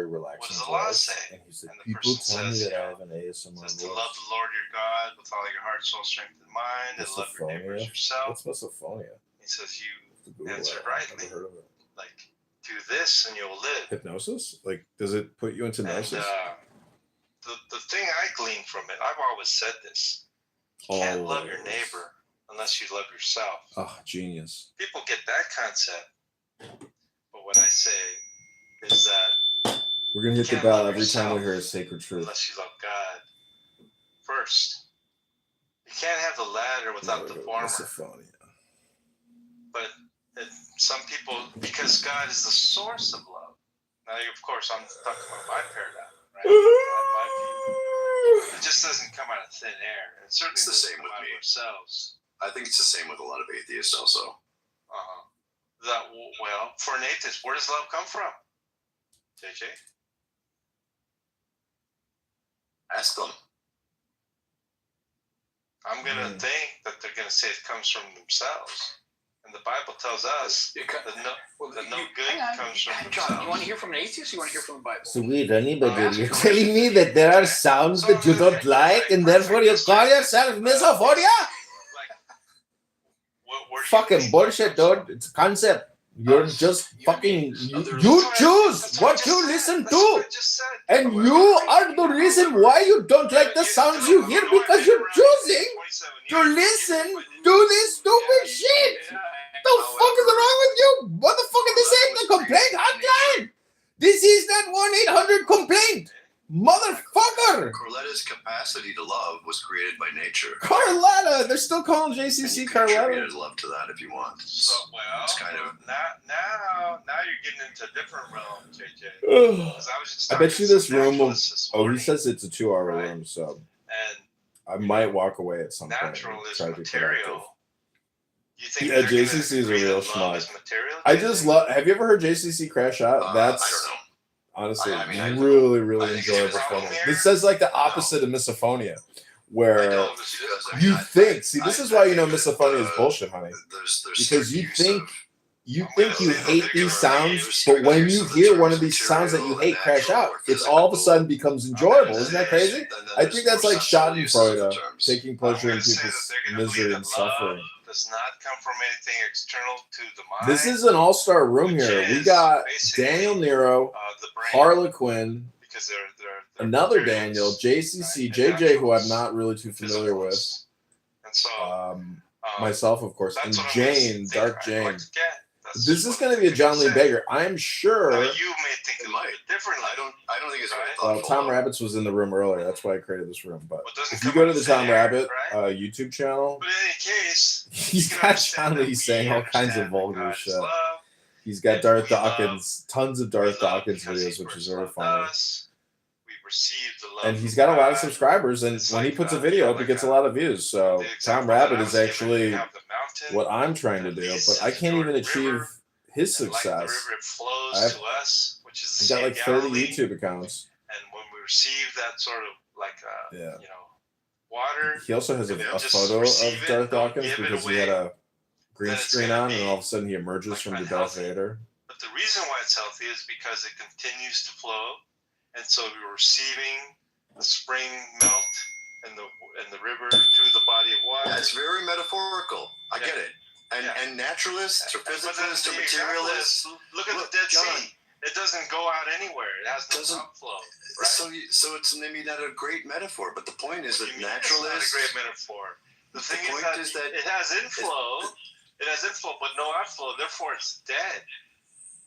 relaxing What does the law voice. say? And he's like, And the people person tell me says, that I have an ASMR says voice. to love the Lord your God with all your heart, soul, strength, and mind, and love your neighbors yourself. What's misophonia? He says you Google answered that. I've rightly. never heard of it. Like, do this and you'll live. Hypnosis? Like, does it put you into gnosis? And the thing I glean from it, I've always said this. You can't love your neighbor unless you love yourself. Oh, genius. People get that concept. But what I say is that we're going to hit the bell every time we hear a sacred truth. Unless you love God first. You can't have the latter without the former. Misophonia. But some people, because God is the source of love. Now, of course, I'm talking about my paradigm, right? My view. It just doesn't come out of thin air. And certainly it's the same with me. Ourselves. I think it's the same with a lot of atheists also. Well, for an atheist, where does love come from? JJ? Ask them. I'm going to think that they're going to say it comes from themselves. And the Bible tells us that no good comes from themselves. John, you want to hear from an atheist or you want to hear from the Bible? So wait, anybody, you're telling me that there are sounds that you don't like and therefore you call yourself misophonia? Fucking bullshit, dude. It's a concept. You're just fucking... You choose what you listen to. And you are the reason why you don't like the sounds you hear because you're choosing to listen to this stupid shit. The fuck is wrong with you? Motherfucker, this ain't the complaint hotline. This is that 1-800-complaint. Motherfucker! Carletta's capacity to love was created by nature. Carletta! They're still calling JCC Carletta. You can love to that if you want. So, well, it's kind of... now you're getting into a different realm, JJ. I bet you this room will... Oh, he says it's a 2-hour room, so... And I might walk away at some point. Natural is material. Yeah, JCC is a real schmuck. I just love... Have you ever heard JCC crash out? That's... I don't know. Honestly, really enjoyable film. This says like the opposite of misophonia, where you think. See, this is why you know misophonia is bullshit, honey. Because you think you hate these sounds, but when you hear one of these sounds that you hate crash out, it's all of a sudden becomes enjoyable. Isn't that crazy? I think that's like Schadenfreude, taking pleasure in people's misery and suffering. Does not come from anything external to the mind. This is an all-star room here. We got Daniel Nero, Harlequin, another Daniel, JCC, JJ, who I'm not really too familiar with, and so myself, of course, and Jane, Dark Jane. This is going to be a John Lee Baker. I'm sure. You may think a little bit differently. I don't think it's very thoughtful. Tom Rabbits was in the room earlier. That's why I created this room. But if you go to the Tom Rabbit YouTube channel, but in any case, he's got John Lee saying all kinds of vulgar shit. He's got Darth Dawkins, tons of Darth Dawkins videos, which is very funny. And he's got a lot of subscribers, and when he puts a video up, he gets a lot of views. So Tom Rabbit is actually what I'm trying to do, but I can't even achieve his success. He's got like 30 YouTube accounts. And when we receive that sort of like water, he also has a photo of Darth Dawkins because he had a green screen on, and all of a sudden he emerges from the Darth Vader. But the reason why it's healthy is because it continues to flow. And so we're receiving the spring melt and the river through the body of water. Yeah, it's very metaphorical. I get it. And naturalists or physicists or materialists. Look at the Dead Sea. It doesn't go out anywhere. It has no outflow. Right? So it's maybe not a great metaphor, but the point is that naturalists. It's not a great metaphor. The thing is that it has inflow. It has inflow, but no outflow. Therefore, it's dead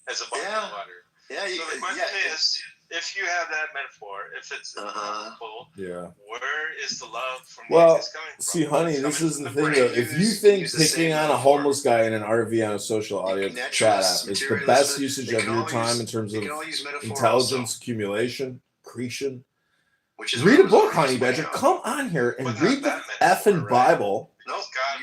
as a body of water. Yeah. So the question is, if you have that metaphor, if it's full, where is the love from the coming from? See, honey, this is the thing, though. If you think picking on a homeless guy in an RV on a social audio chat app is the best usage of your time in terms of intelligence accumulation, accretion, read a book, honey badger. Come on here and read the effing Bible.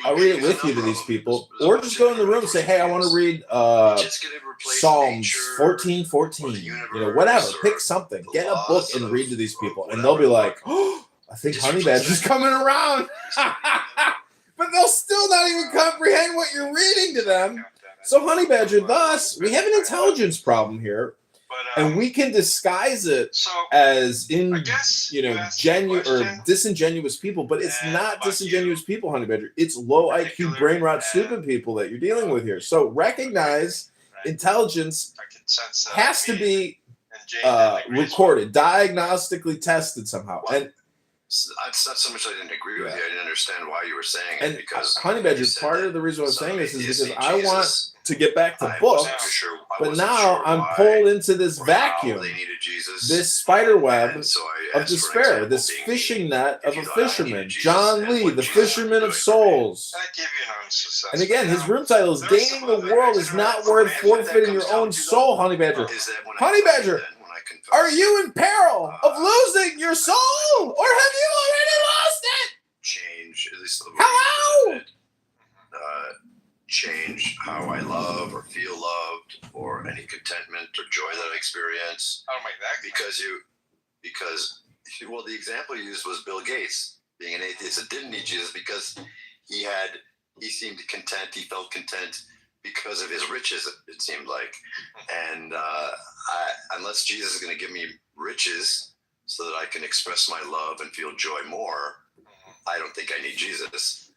I'll read it with you to these people. Or just go in the room and say, hey, I want to read Psalms 14:14. You know, whatever. Pick something. Get a book and read to these people. And they'll be like, oh, I think Honey Badger's coming around. But they'll still not even comprehend what you're reading to them. So Honey Badger, thus, we have an intelligence problem here. But and we can disguise it so as I guess you asked me a genuine or question. disingenuous people, but it's And not about disingenuous you, people, Honey Badger. It's low IQ, particularly, brain rot, and, stupid people that you're dealing with here. So recognize right? intelligence I can sense that has to be and Jane didn't agree as well. recorded, diagnostically tested somehow. Well, And it's not so much I didn't agree with Yeah. you. I didn't understand why you were saying and it because Honey you Badger, said part that of the reason why I'm saying this is atheists because need I want Jesus. to get back to I wasn't books, too sure. I but wasn't now sure I'm why pulled into this or how vacuum, they needed Jesus. this spider web And so I of asked for an despair, example this being fishing me, net if of you a thought I fisherman, needed Jesus John and Lee, what the Jesus was fisherman of doing for me. souls. And I give you an honest assessment. And again, his Now, room title is there was "Gaining some the other World is extra not worth information that forfeiting your comes down own to, soul," Honey Badger. Is that when Honey I confess, Badger, then, when I confess, are you in peril of losing your soul, or have you already lost it? change, at least the way Hello? you presented it, change how I love or feel loved or any contentment or joy that I experience? I don't make that Because well, the example you used was Bill Gates being an atheist that didn't need Jesus because he seemed content, he felt content because of his riches, it seemed like. And unless Jesus is going to give me riches so that I can express my love and feel joy more, I don't think I need Jesus.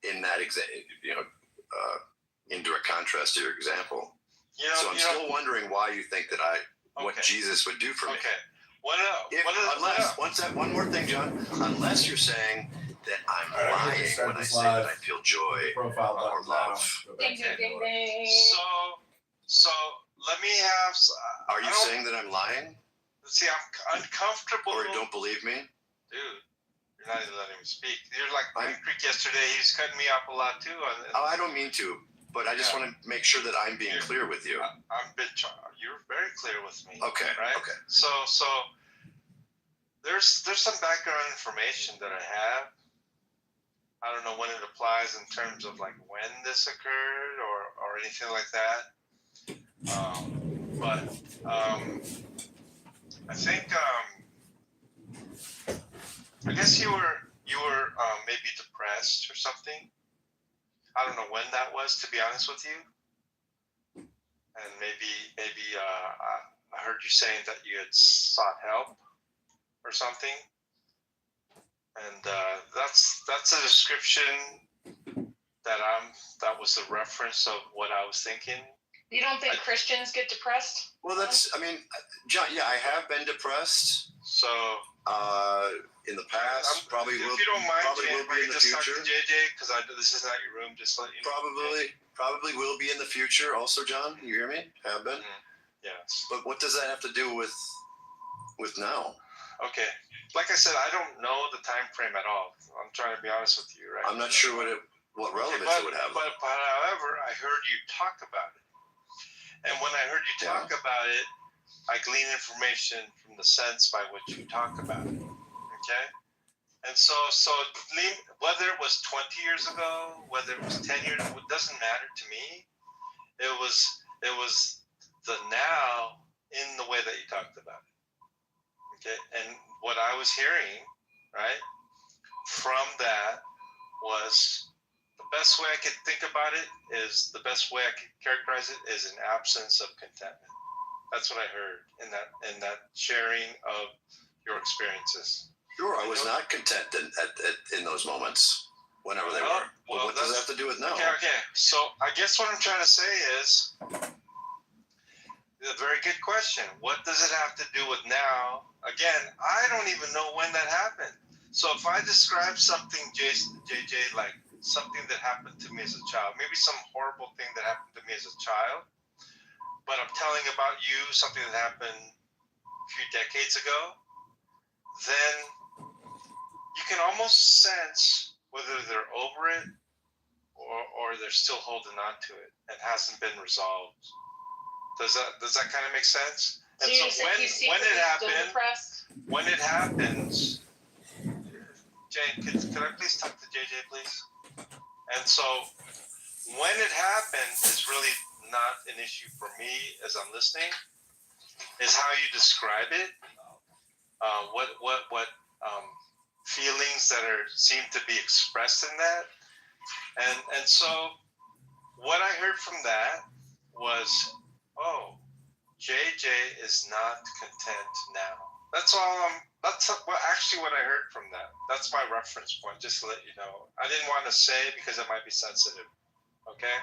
In that in direct contrast to your example. So I'm still wondering why you think that what Jesus would do for me. Okay. One more thing, John. Unless you're saying that I'm lying when I say that I feel joy or love. Okay. So let me have. Are you saying that I'm lying? See, I'm uncomfortable. Or you don't believe me? Dude, you're not even letting me speak. You're like Pine Creek yesterday. He's cutting me off a lot too. I don't mean to, but I just want to make sure that I'm being clear with you. You're very clear with me. Okay. Right. Okay. So there's some background information that I have. I don't know when it applies in terms of like when this occurred or anything like that. But I think I guess you were maybe depressed or something. I don't know when that was, to be honest with you. And maybe I heard you saying that you had sought help or something. And that's a description that was the reference of what I was thinking. You don't think Christians get depressed? Well, John, yeah, I have been depressed. So in the past, probably will. If you don't mind, probably Jay, will be in the just future. talk to JJ because this is not your room. Just let you know. Probably will be in the future. Also, John, you hear me? Have been. Mm-hmm. Yes. But what does that have to do with now? Okay. Like I said, I don't know the time frame at all. I'm trying to be honest with you, right? I'm not sure what relevance it would have. But however, I heard you talk about it. And when I heard you talk about it, I glean information from the sense by which you talk about it. Okay? And so whether it was 20 years ago, whether it was 10 years, it doesn't matter to me. It was the now in the way that you talked about it. Okay? And what I was hearing, right, from that was the best way I could think about it is the best way I could characterize it is an absence of contentment. That's what I heard in that sharing of your experiences. Sure, I was not content in those moments, whenever they were. Well, what does that have to do with now? Okay. So I guess what I'm trying to say is a very good question. What does it have to do with now? Again, I don't even know when that happened. So if I describe something, JJ, like something that happened to me as a child, maybe some horrible thing that happened to me as a child, but I'm telling about you something that happened a few decades ago, then you can almost sense whether they're over it or they're still holding on to it and hasn't been resolved. Does that kind of make sense? And so when it happens, Jane, could I please talk to JJ, please? And so when it happens is really not an issue for me as I'm listening. Is how you describe it. What feelings that seem to be expressed in that, and so what I heard from that was, oh, JJ is not content now. That's all. That's actually what I heard from that. That's my reference point. Just to let you know. I didn't want to say because it might be sensitive. Okay.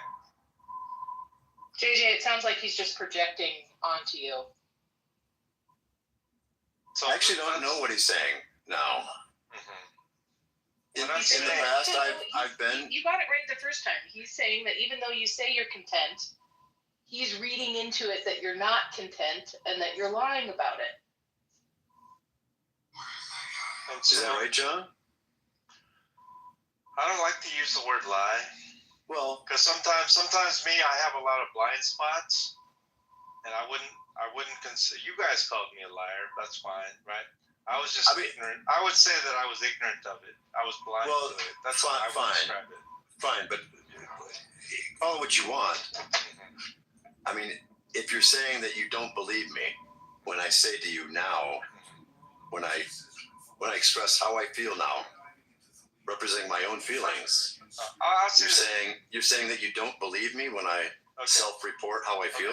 JJ, it sounds like he's just projecting onto you. So I actually don't know what he's saying now. Mm-hmm. In What I'm the saying- past, I've been. You got it right the first time. He's saying that even though you say you're content, he's reading into it that you're not content and that you're lying about it. And Is so, that right, John? I don't like to use the word lie Well, because sometimes me, I have a lot of blind spots, and I wouldn't consider. You guys called me a liar. That's fine, right? I was just ignorant. I would say that I was ignorant of it. I was blind Well, to it. That's fine, how I would fine. describe it. fine, but call it what you want. I mean, if you're saying that you don't believe me when I say to you now, when I express how I feel now, representing my own feelings, I'll say you're saying that you don't believe me when I self-report how I feel.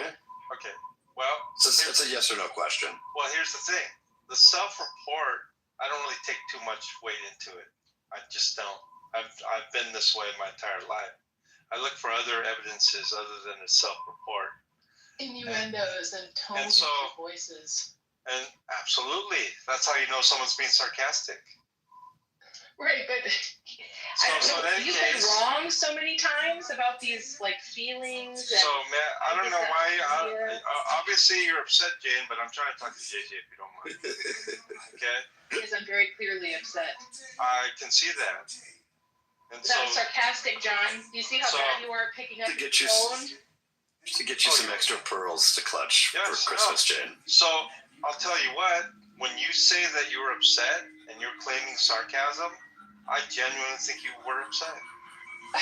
Okay. Well, So it's a yes or no question. Well, here's the thing. The self-report, I don't really take too much weight into it. I just don't. I've been this way my entire life. I look for other evidences other than a self-report. Innuendos and tones And so- of voices. And absolutely, that's how you know someone's being sarcastic. Right, but So- I don't so know. in any You've case- been wrong so many times about these like feelings. And So, man, I don't know why. Yeah. Obviously, you're upset, Jane, but I'm trying to talk to JJ if you don't mind. Okay? because I'm very clearly upset. I can see that. And Is that sarcastic, John? Do you see how so- bad you are at picking up To the get you- phone? To get you some extra pearls to clutch for Christmas, Jane. So I'll tell you what, when you say that you were upset and you're claiming sarcasm, I genuinely think you were upset. Okay?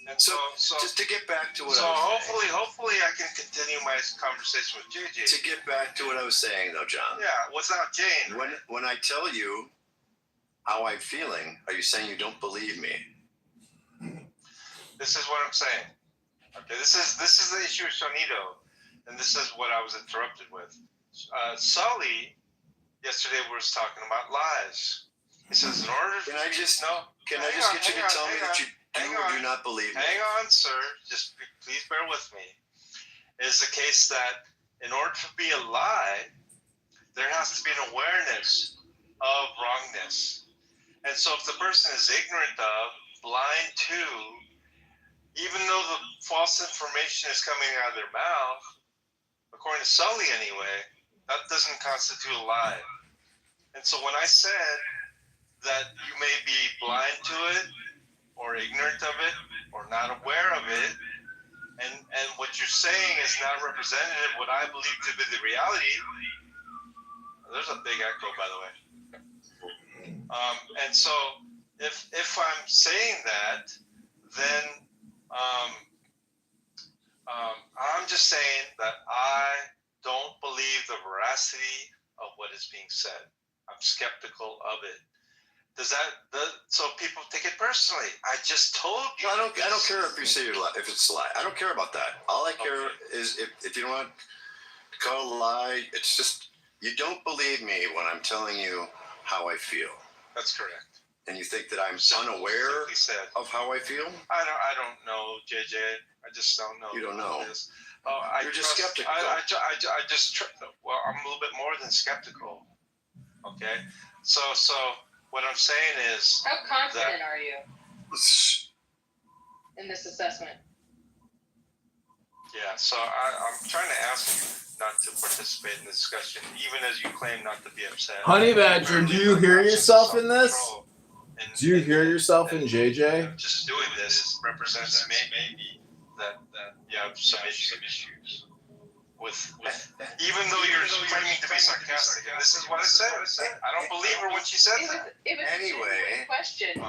And so Just to get back to what so I was saying. hopefully I can continue my conversation with JJ. To get back to what I was saying, though, John. Yeah, without Jane. When I tell you how I'm feeling, are you saying you don't believe me? This is what I'm saying. Okay, this is the issue with Sonito, and this is what I was interrupted with. Sully yesterday was talking about lies. He says in order Can I just no, Can I hang just on, get you hang to on, tell me hang that you hang do or on. do not believe me? Hang on, sir. Just please bear with me. It is the case that in order to be a lie, there has to be an awareness of wrongness. And so if the person is ignorant of, blind to, even though the false information is coming out of their mouth, according to Sully anyway, that doesn't constitute a lie. And so when I said that you may be blind to it, or ignorant of it, or not aware of it, and what you're saying is not representative of what I believe to be the reality. There's a big echo, by the way. And so if I'm saying that, then I'm just saying that I don't believe the veracity of what is being said. I'm skeptical of it. So people take it personally. I just told you. I don't care if you say if it's a lie. I don't care about that. All I care is if you don't want to call it a lie, it's just you don't believe me when I'm telling you how I feel. That's correct. And you think that I'm unaware Simply said. of how I feel? I don't know, JJ. I just don't know. You don't know. What it is. You're just skeptical. I just well, I'm a little bit more than skeptical. Okay, so what I'm saying is, How confident are you in this assessment? yeah. So I'm trying to ask you not to participate in the discussion, even as you claim not to be upset. Honey Badger, do you hear yourself in this? And- Do you and- hear yourself in and JJ? Just doing this represents maybe that you have some issues with even though you're claiming to be sarcastic, and this is what I said. I don't believe her when she said that. It was Anyway. a genuine question.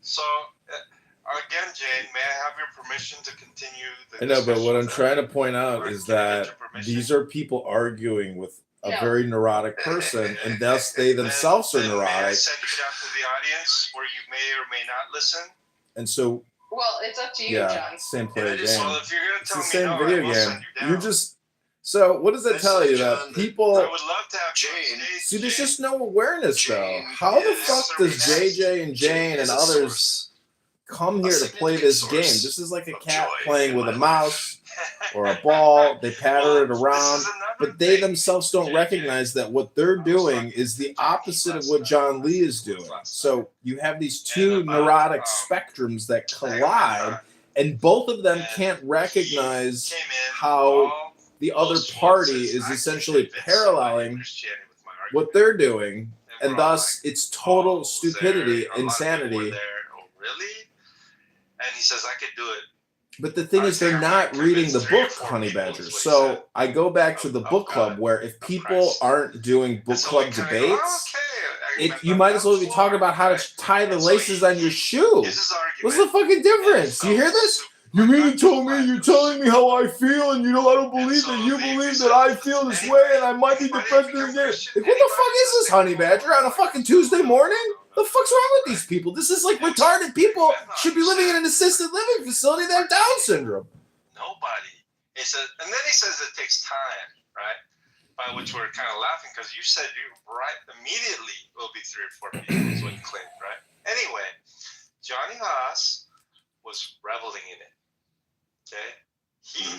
So again, Jane, may I have your permission to continue the I know, but what I'm discussion? trying to point out is that these are people arguing with a very neurotic person, and thus they themselves are Then may I neurotic. send you down to the audience where you may or may not listen? And so Well, it's up to you, Yeah, John. same player And I just- game. Well, if you're gonna It's tell the me same no, video I will game. send you down. You're just so. What does that This tell is you? John, That the- I people. would love to have Jane. See, there's just no awareness though. Jane How the is- fuck does JJ and Jane and is a others source, come a here to play significant this source game? This is like a of cat joy playing in with my a life. mouse or a ball. They patter it Well, around. this is another But they thing, themselves don't JJ. recognize that what they're doing is the opposite of what John Lee is doing. So you have these two And about, neurotic spectrums that collide, and both of them And can't recognize Came in how all the other those party voices. is I can essentially convince somebody of paralleling Christianity with my argument. what they're doing, And and we're all thus like, it's total "Oh, was stupidity, there- a lot of people were insanity. there. Oh, really? And he says, I could do it. But the thing I is, they're think I not might reading the convince 3 or book, 4 Honey people Badger. is what he So said. I go back to the Of book club God, where if of people Christ. aren't doing book And so club we kinda go, debates, okay, you might as well be talking about how to tie the laces on your shoe. Here's his argument. What's the fucking difference? You hear this? You mean to tell me you're telling me how I feel, and you know I don't believe that you believe that I feel this way, and I might be depressed during the day. Like, what the fuck is this, Honey Badger, on a fucking Tuesday morning? The fuck's wrong with these people? This is like retarded people should be living in an assisted living facility that have Down syndrome. Nobody. He said, and then he says it takes time, right? By which we're kind of laughing because you said you right immediately will be 3 or 4 people is what you claimed, right? Anyway, Johnny Haas was reveling in it. Okay, he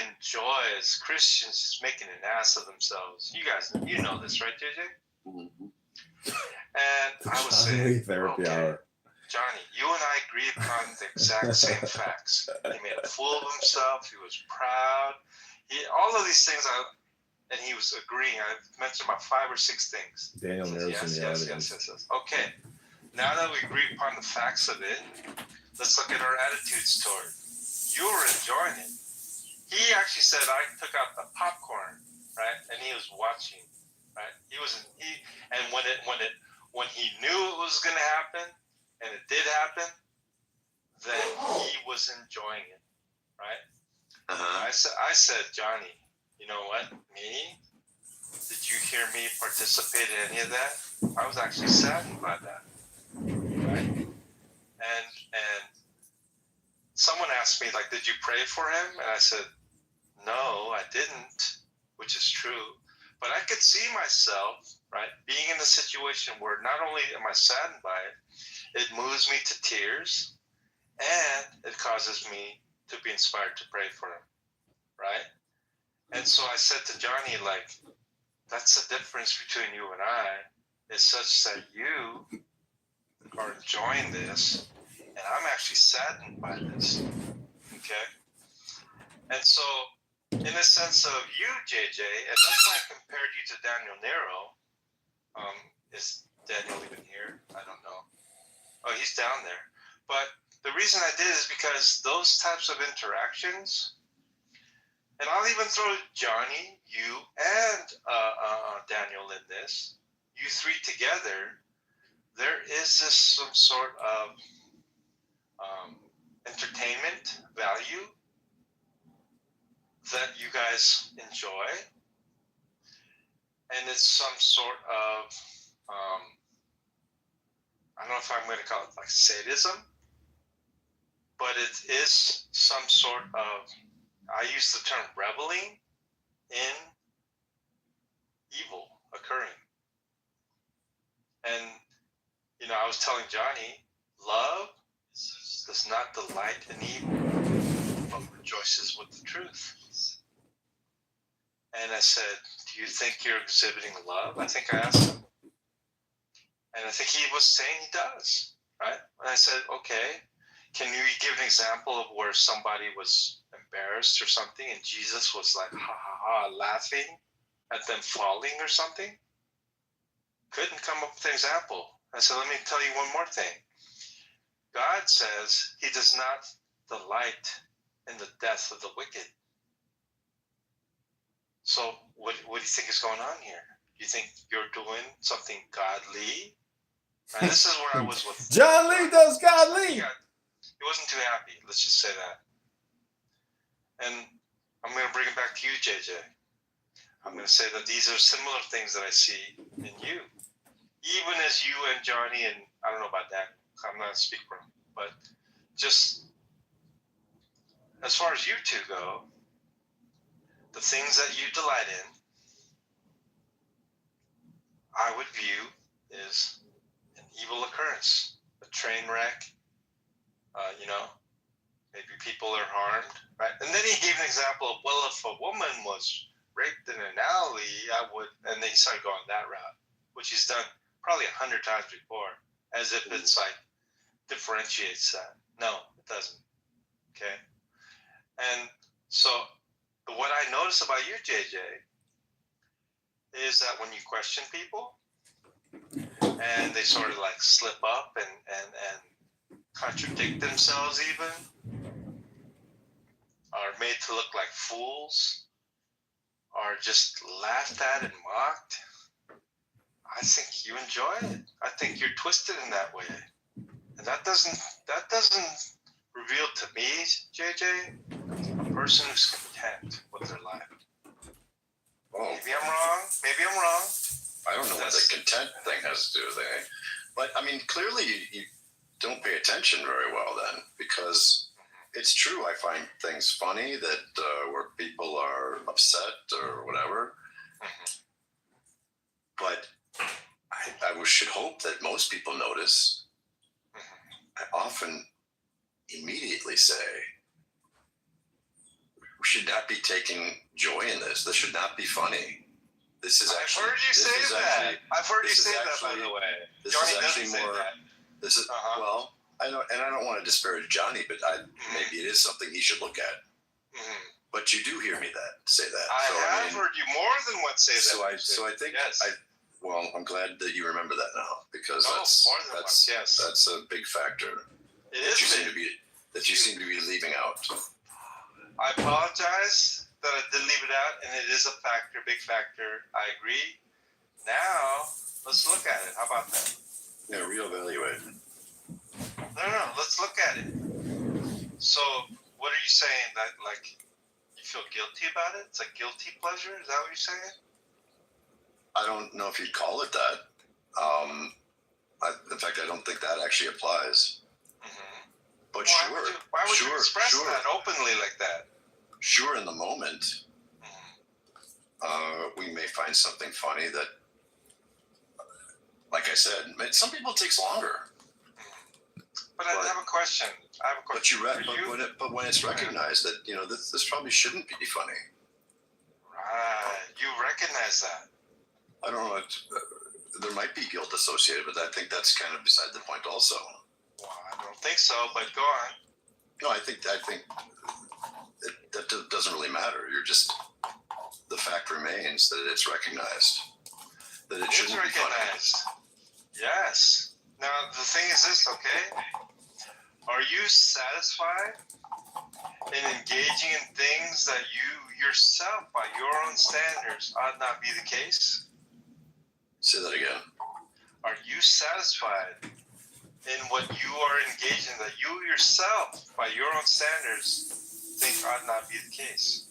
enjoys Christians just making an ass of themselves. You guys, you know this, right, JJ? Mhm. And I was Johnny saying, Therapy okay, Hour. Johnny, you and I agreed upon the exact same facts. He made a fool of himself. He was proud. All of these things, and he was agreeing. I mentioned about 5 or 6 things. Daniel Nero's in the audience. Yes. Okay, now that we agree upon the facts of it, let's look at our attitudes toward it. You were enjoying it. He actually said I took out the popcorn, right, and he was watching, right. And when he knew it was going to happen, and it did happen, then he was enjoying it, right. Uh-huh. I said, Johnny, you know what, me? Did you hear me participate in any of that? I was actually saddened by that, right? And someone asked me, like, did you pray for him? And I said, no, I didn't, which is true. But I could see myself, right, being in a situation where not only am I saddened by it, it moves me to tears, and it causes me to be inspired to pray for him, right? And so I said to Johnny, like, that's the difference between you and I, is such that you are enjoying this, and I'm actually saddened by this, okay? And so, in the sense of you, JJ, and that's why I compared you to Daniel Nero. Is Daniel even here? I don't know. Oh, he's down there. But the reason I did is because those types of interactions, and I'll even throw Johnny, you, and Daniel in this, you 3 together, there is this some sort of entertainment value that you guys enjoy, and it's some sort of I don't know if I'm going to call it like sadism, but it is some sort of, I use the term reveling in evil occurring. And you know, I was telling Johnny, love does not delight in evil, but rejoices with the truth. And I said, do you think you're exhibiting love? I think I asked him. And I think he was saying he does, right? And I said, okay, can you give an example of where somebody was embarrassed or something and Jesus was like, ha ha ha, laughing at them falling or something? Couldn't come up with an example. I said, let me tell you one more thing. God says he does not delight in the death of the wicked. So what do you think is going on here? Do you think you're doing something godly? And this is where I was with John Lee does godly. He wasn't too happy. Let's just say that. And I'm going to bring it back to you, JJ. I'm going to say that these are similar things that I see in you. Even as you and Johnny, and I don't know about that, I'm not a speaker, but just as far as you two go, the things that you delight in, I would view is an evil occurrence, a train wreck. You know, maybe people are harmed, right? And then he gave an example of, well, if a woman was raped in an alley, I would, and then he started going that route, which he's done probably 100 times before, as if it's like differentiates that. No, it doesn't. Okay. And so what I notice about you, JJ, is that when you question people and they sort of like slip up and contradict themselves even, are made to look like fools, are just laughed at and mocked, I think you enjoy it. I think you're twisted in that way. And that doesn't reveal to me, JJ, a person who's content with their life. Oh, Maybe I'm wrong. I don't know what the content thing has to do with it. But I mean, clearly you don't pay attention very well then, because it's true. I find things funny that where people are upset or whatever. But I should hope that most people notice. I often immediately say, we should not be taking joy in this. This should not be funny. This is actually. I've heard you say that. I've heard you say that, by the way. This Johnny is actually doesn't say more. that. This is well. I know, and I don't want to disparage Johnny, but maybe it is something he should look at. But you do hear me say that. I have heard you more than once say that. So I think yes. Well, I'm glad that you remember that now, because more than once, yes. that's a big factor. It is That you seem to be leaving out. I apologize that I did leave it out, and it is a factor, big factor. I agree. Now, let's look at it. How about that? Yeah, reevaluate. No, let's look at it. So, what are you saying? That, like, you feel guilty about it? It's a guilty pleasure? Is that what you're saying? I don't know if you'd call it that. In fact, I don't think that actually applies. But why would you express that openly like that? Sure, in the moment, we may find something funny that, like I said, some people it takes longer. But I have a question. But when it's recognized that this probably shouldn't be funny. Right, you recognize that. I don't know. There might be guilt associated, but I think that's kind of beside the point also. Well, I don't think so, but go on. No, I think that doesn't really matter. The fact remains that it's recognized. That it shouldn't be recognized. Yes. Now, the thing is this, okay? Are you satisfied in engaging in things that you yourself, by your own standards, ought not be the case? Say that again. Are you satisfied in what you are engaged in that you yourself, by your own standards, think ought not be the case?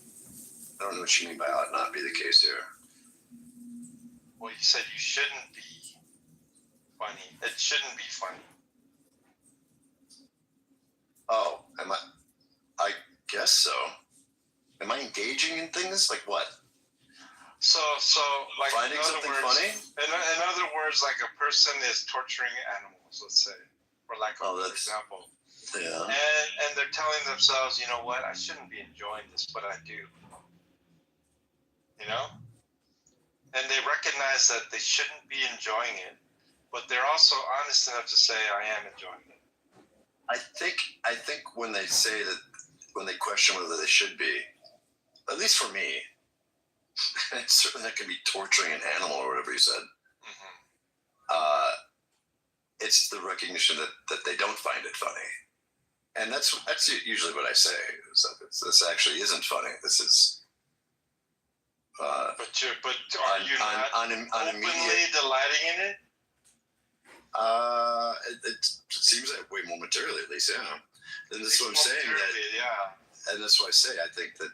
I don't know what you mean by ought not be the case here. Well, you said you shouldn't be funny. It shouldn't be funny. Oh, I guess so. Am I engaging in things like what? So like finding something funny? In other words, like a person is torturing animals, let's say, for lack of an example. Yeah. And they're telling themselves, you know what, I shouldn't be enjoying this, but I do. You know? And they recognize that they shouldn't be enjoying it, but they're also honest enough to say, I am enjoying it. I think when they say that, when they question whether they should be, at least for me, certainly that can be torturing an animal or whatever you said. It's the recognition that they don't find it funny, and that's usually what I say. This actually isn't funny. This is. But are you not openly delighting in it? It seems that way momentarily, at least, yeah. And that's what I'm saying. And that's why I say I think that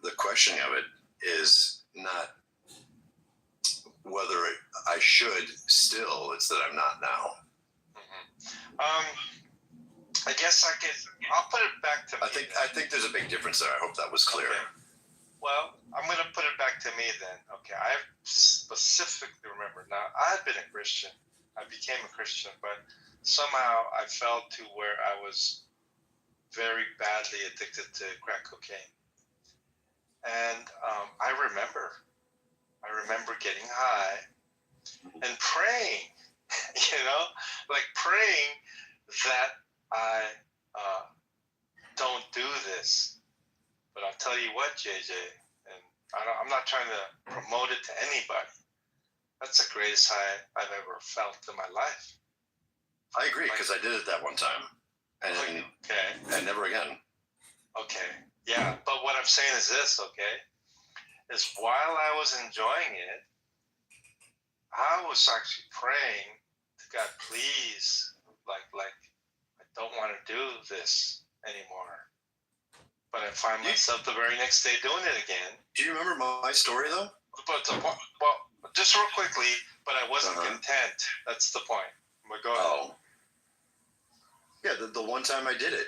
the questioning of it is not whether I should still, it's that I'm not now. I guess I'll put it back to me. I think there's a big difference there. I hope that was clear. Okay. Well, I'm going to put it back to me then. Okay, I specifically remember now. I had been a Christian. I became a Christian, but somehow I fell to where I was very badly addicted to crack cocaine. And I remember getting high and praying, like praying that I don't do this. But I'll tell you what, JJ, and I'm not trying to promote it to anybody. That's the greatest high I've ever felt in my life. I agree, because I did it that one time. And, and never again. Okay. Yeah, but what I'm saying is this, okay? Is while I was enjoying it, I was actually praying to God, please, like I don't want to do this anymore. But I find myself the very next day doing it again. Do you remember my story, though? But well, just real quickly, but I wasn't content. That's the point. But go ahead. Oh. Yeah, the one time I did it.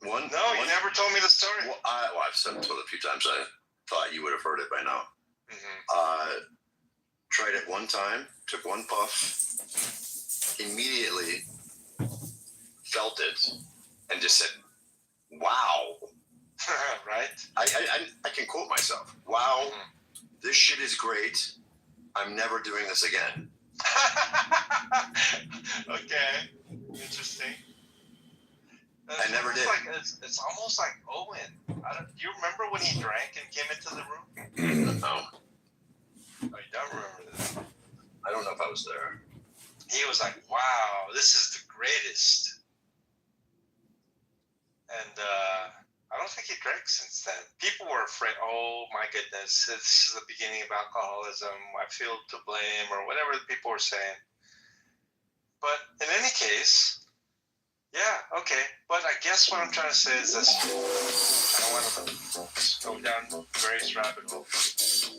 You never told me the story. Well, I've said it a few times. I thought you would have heard it by now. Tried it one time, took one puff, immediately felt it, and just said, wow. Right? I can quote myself. Wow, this shit is great. I'm never doing this again. Okay. Interesting. I never did. It's almost like Owen. Do you remember when he drank and came into the room? No. Oh, you don't remember this? I don't know if I was there. He was like, wow, this is the greatest. And I don't think he drank since then. People were afraid, oh my goodness, this is the beginning of alcoholism. I feel to blame, or whatever people were saying. But in any case, yeah, okay. But I guess what I'm trying to say is this. I don't want to go down various rabbit holes.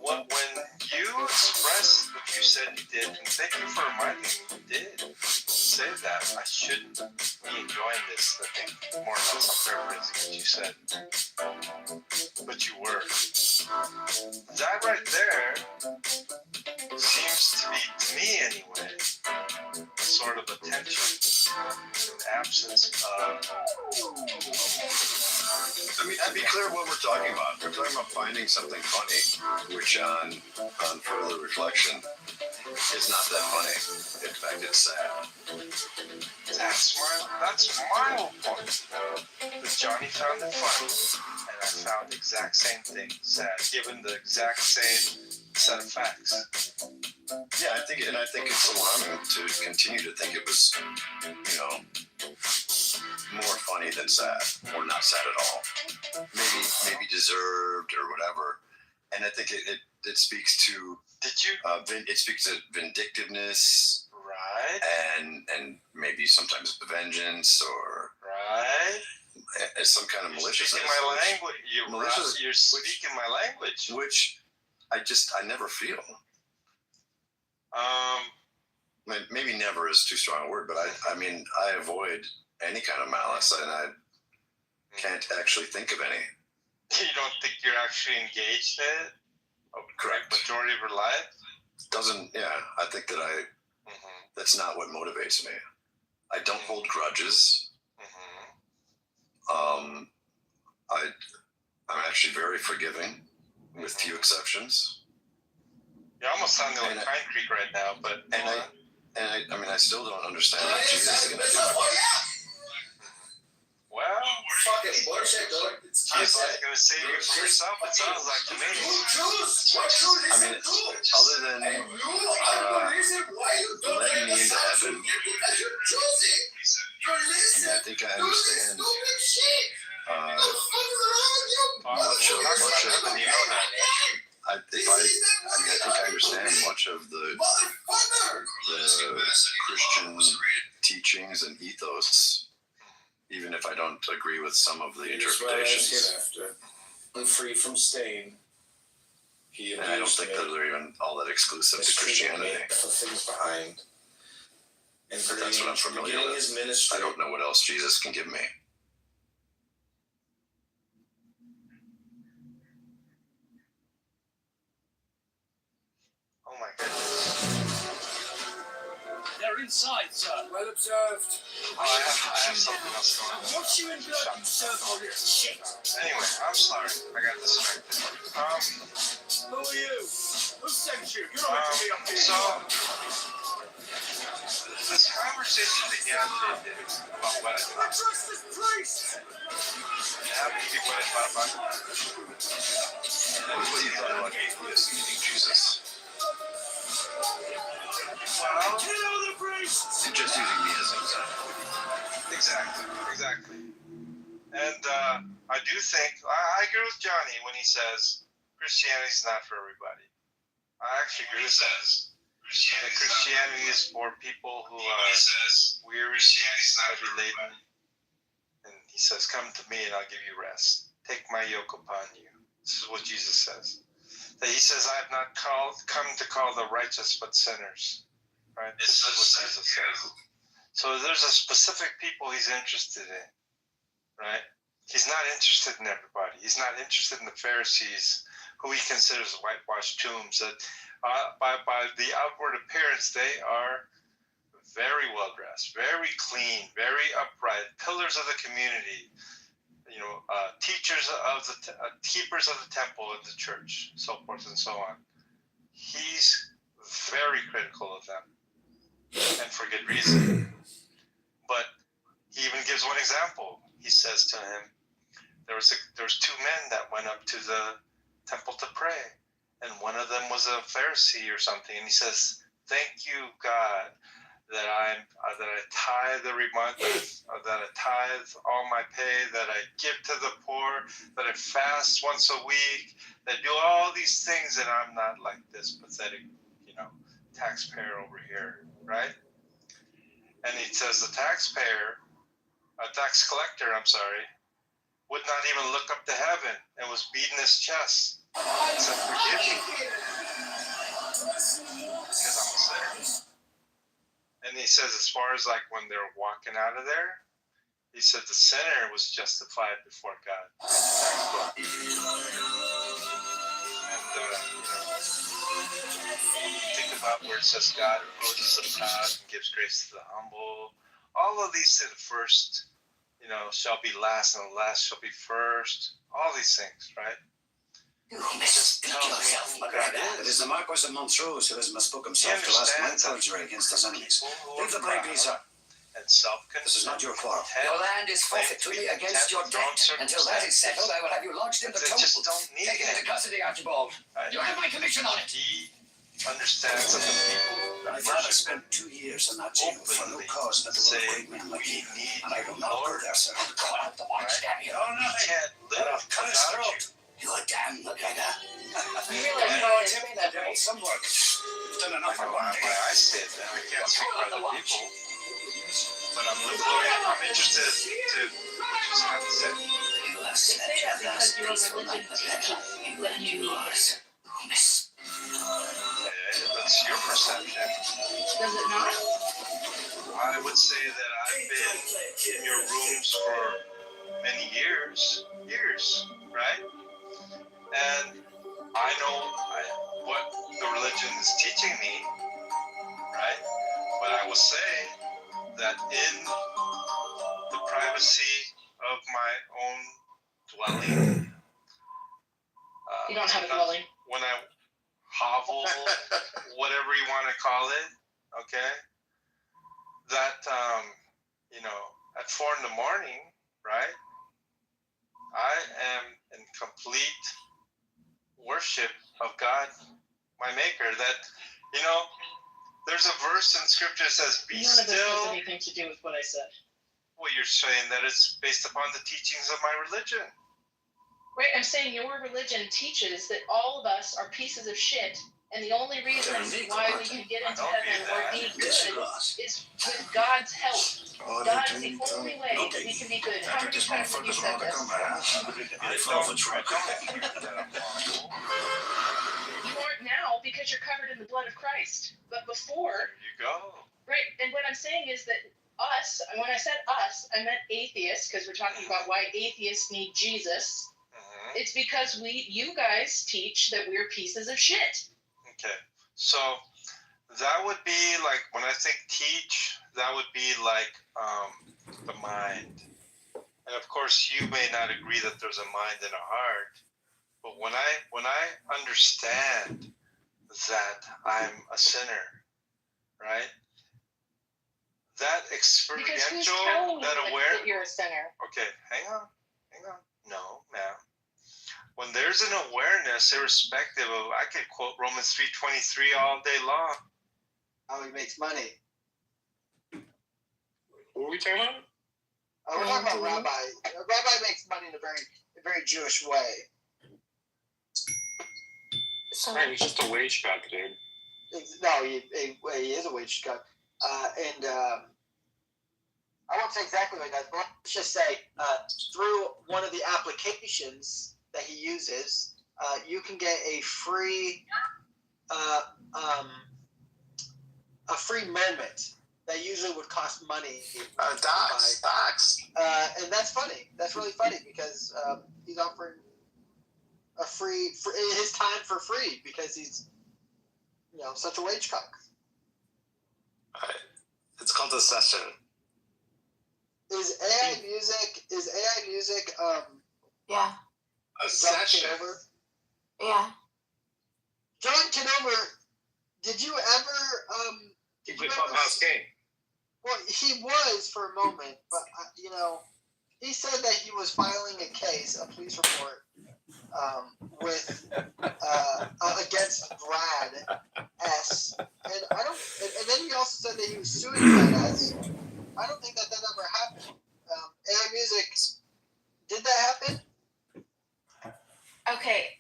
When you expressed what you said you did, and thank you for reminding me you did say that, I shouldn't be enjoying this, I think, more or less, I'm paraphrasing what you said. But you were. That right there seems to be, to me anyway, sort of a tension, an absence of... I mean, to be clear what we're talking about. We're talking about finding something funny, which on further reflection is not that funny. In fact, it's sad. That's my whole point. That Johnny found it funny, and I found the exact same thing sad, given the exact same set of facts. Yeah, I think it's alarming to continue to think it was, more funny than sad, or not sad at all. Maybe deserved or whatever. And I think it speaks to. Did you? It speaks to vindictiveness, right? And maybe sometimes vengeance, or right. As some kind of maliciousness. My language. You're speaking my language, which I never feel. Maybe never is too strong a word, but I mean I avoid any kind of malice, and I can't actually think of any. You don't think you're actually engaged in it? Oh, correct. Majority of your life? I think that that's not what motivates me. I don't hold grudges. I'm actually very forgiving, with few exceptions. You're almost sounding like Pine Creek right now, but... I still don't understand what Jesus is going to do. Well, he's not going to save you from yourself, it sounds like to me. I mean, other than letting me into heaven, I think I understand I think I understand much of the Christian teachings and ethos, even if I don't agree with some of the interpretations. And free from stain. And I don't think that they're even all that exclusive to Christianity. The things behind. and But that's what I'm familiar beginning with. his ministry. I don't know what else Jesus can give me. Oh my goodness. They're inside, sir. Well observed. Oh, I have something else going on. Once you in blood, you serve all this shit. Anyway, I'm sorry. I got distracted. Who are you? Who sent you? You're not meant to be up here. So this conversation began about what I I thought. trust this priest. How do you what I thought about it? What do you thought about atheists meeting Jesus? Well, Kill the priests. You're just using me as an example. exactly. And I do think, I agree with Johnny when he says Christianity's not for everybody. I actually agree with that. That Christianity is for people who are weary, heavy laden. And he says, come to me and I'll give you rest. Take my yoke upon you. This is what Jesus says. That he says, I have not come to call the righteous but sinners. Right? This is what Jesus says. So there's a specific people he's interested in. Right? He's not interested in everybody. He's not interested in the Pharisees, who he considers whitewashed tombs. That by the outward appearance, they are very well dressed, very clean, very upright, pillars of the community. You know, teachers of the keepers of the temple of the church, so forth and so on. He's very critical of them, and for good reason. But he even gives one example. He says to him, there was two men that went up to the temple to pray, and one of them was a Pharisee or something, and he says, "Thank you, God, that I tithe every month, that I tithe all my pay, that I give to the poor, that I fast once a week, that I do all these things, and I'm not like this pathetic, taxpayer over here," right? And he says a tax collector, would not even look up to heaven and was beating his chest and said, "Forgive me, because I'm a sinner." And he says, as far as like when they're walking out of there, he said the sinner was justified before God. And think about where it says God opposes the proud and gives grace to the humble. All of these things, the first, shall be last, and the last shall be first. All these things, right? You misspeak yourself, McGregor. It is the Marquis of Montrose who has mispoke himself to ask my perjury against his enemies. Leave the bribery, sir. And self-conceit. This is not your quarrel. Your land is forfeit to me against your debt. Until that is settled, I will have you lodged in the They temple. just don't need Take it into it. custody, Archibald. You have my commission on it. He understands that the people My father spent 2 years in that jail for no cause but the will of great men like you. And I will not go there, sir. Call out the watch, damn you. Oh, He nothing. can't live Cut his without throat. you. You are damned, McGregor. You realize how it is. Timmy, that did some work. You've done I enough for know one why day. I say it then. I can't speak for other people. But I'm interested to what you have to say. You have Say slept that your because last your peaceful night, religion McGregor. teaches You and yours. Who miss? That's your perception. Does it not? I would say that I've been in your rooms for many years, right? And I know what the religion is teaching me, right? But I will say that in the privacy of my own dwelling, You don't have a dwelling. when I hovel, whatever you want to call it, okay? That, at 4 a.m, right? I am in complete worship of God, my maker. That, there's a verse in scripture that says, be None of this has still. anything to do with what I said. Well, you're saying that it's based upon the teachings of my religion. Right, I'm saying your religion teaches that all of us are pieces of shit, and the only reason why we can get into heaven or be good is with God's help. God is the only way that we can be good. How many times have you said this? I fall for trouble. You aren't now because you're covered in the blood of Christ. But before, There you go. right, and what what I'm saying is that us, when I said us, I meant atheists, because we're talking about why atheists need Jesus. It's because you guys teach that we're pieces of shit. Okay. So that would be like, when I think teach, that would be like the mind. And of course, you may not agree that there's a mind and a heart, but when I understand that I'm a sinner, right? That experiential, that aware. That you're a sinner. Okay, hang on. No, ma'am. When there's an awareness, irrespective of, I could quote Romans 3:23 all day long. How he makes money. What were we talking about? We're talking about Rabbi. Rabbi makes money in a very Jewish way. Man, he's just a wage cuck, dude. No, he is a wage cuck. And I won't say exactly like that, but let's just say through one of the applications that he uses, you can get a free moment that usually would cost money. Docs. And that's funny. That's really funny because he's offering a free his time for free because he's such a wage cuck. It's called a session. Is AI music Yeah. A John session. Kitover? Yeah. John Kitover, did you ever He played Clubhouse game. Well, he was for a moment, but he said that he was filing a case, a police report, with against Brad S. And and then he also said that he was suing Brad S. I don't think that ever happened. AI music, did that happen? Okay,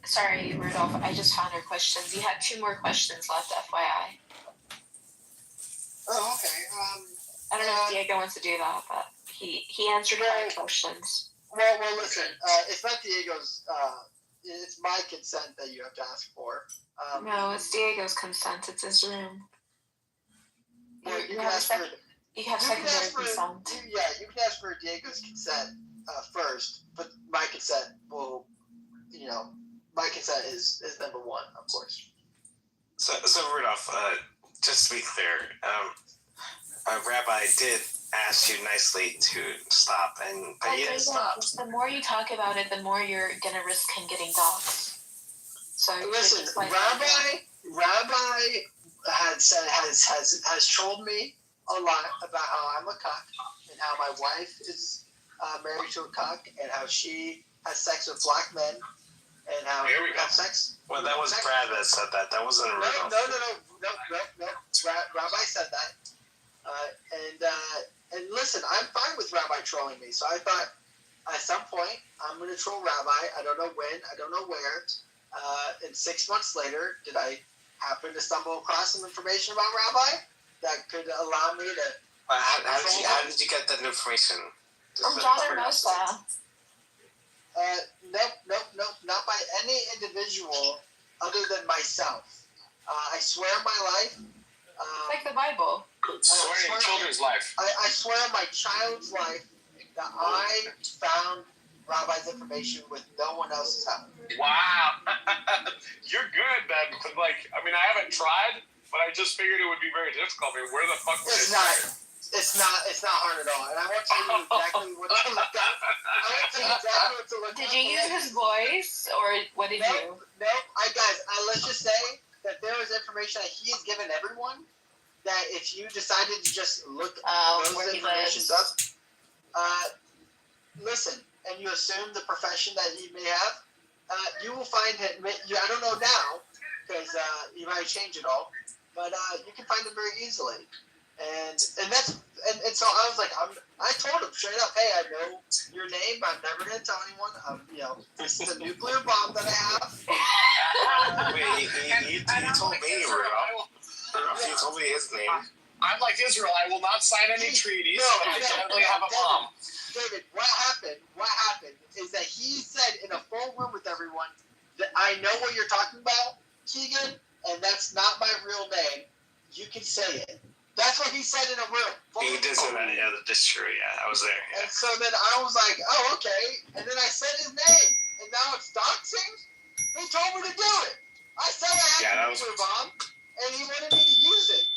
sorry, Rudolph, I just found your questions. You had 2 more questions left, FYI. Oh, okay. I don't know if Diego wants to do that, but he answered my questions. Well, listen. It's not Diego's. It's my consent that you have to ask for. No, it's Diego's consent. It's his room. Well, You have secondary consent. You can ask for Diego's consent first, but my consent will, my consent is number 1, of course. So Rudolph, just to be clear, Rabbi did ask you nicely to stop, but he didn't stop. The more you talk about it, the more you're gonna risk him getting doxxed. So listen, Rabbi has trolled me a lot about how I'm a cock and how my wife is married to a cock and how she has sex with black men and how Here we go. have sex. Well, that was Brad that said that. That wasn't Rudolph. No. Rabbi said that. And listen, I'm fine with Rabbi trolling me. So I thought at some point I'm going to troll Rabbi. I don't know when. I don't know where. And 6 months later, did I happen to stumble across some information about Rabbi that could allow me to... How did you get that information? From John Hermosa. Nope. Not by any individual other than myself. I swear on my life. Like the Bible. Swearing on children's life. I swear on my child's life that I found Rabbi's information with no one else's help. Wow. You're good, man. Because, I haven't tried, but I just figured it would be very difficult. I mean, where the fuck would it start? It's not hard at all. And I won't tell you exactly what to look up. Did you use his voice, or what did you? No. Let's just say that there is information that he has given everyone that if you decided to just look those informations up, listen, and you assume the profession that he may have, you will find him. I don't know now because you might change it all, but you can find him very easily. And so I was like, I told him straight up, hey, I know your name. I'm never gonna tell anyone. This is a nuclear bomb that I have. Wait, he told me, Rudolph. He told me his name. I'm like Israel. I will not sign any treaties. But I definitely have a bomb. David, what happened is that he said in a full room with everyone that I know what you're talking about, Keegan, and that's not my real name. You can say it. That's what he said in a room. He did say that, yeah, that's true, yeah. I was there. Yeah. And so then I was like, oh, okay. And then I said his name. And now it's doxing? He told me to do it. I said I had a computer bomb, and he wanted me to use it.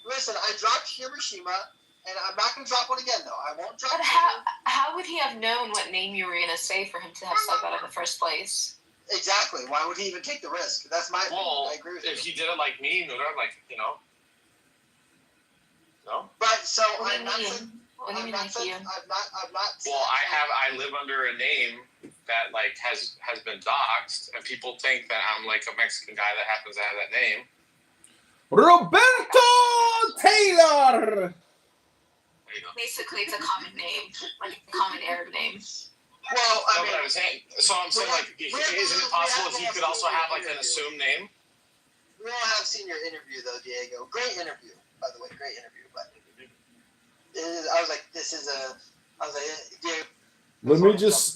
Listen, I dropped Hiroshima, and I'm not going to drop one again, though. I won't drop. But how would he have known what name you were going to say for him to have said that in the first place? Exactly. Why would he even take the risk? That's my opinion. I agree with you. If he did it like me, like, No? But so What do you mean? What do you mean like you? I've not. Well, I live under a name that like has been doxed, and people think that I'm like a Mexican guy that happens to have that name. Roberto Taylor. Basically, it's a common name, like a common Arab name. Well, I'm saying, like, isn't it possible if he could also have like an assumed name? We all have seen your interview, though, Diego. Great interview, by the way. Great interview. But I was like, Diego.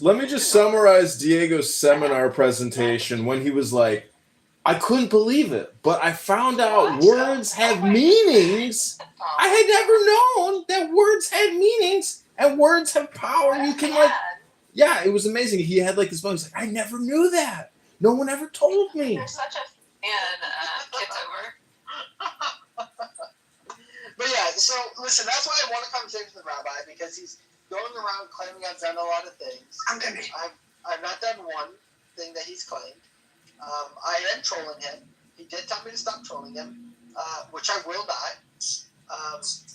Let me just summarize Diego's seminar presentation when he was like, I couldn't believe it, but I found out words have meanings. I had never known that words had meanings and words have power. You can like, yeah, it was amazing. He had like this moment. He's like, I never knew that. No one ever told me. You're such a fan, Kitover. But yeah, so listen, that's why I want a conversation with the rabbi, because he's going around claiming I've done a lot of things. I've not done one thing that he's claimed. I am trolling him. He did tell me to stop trolling him, which I will not.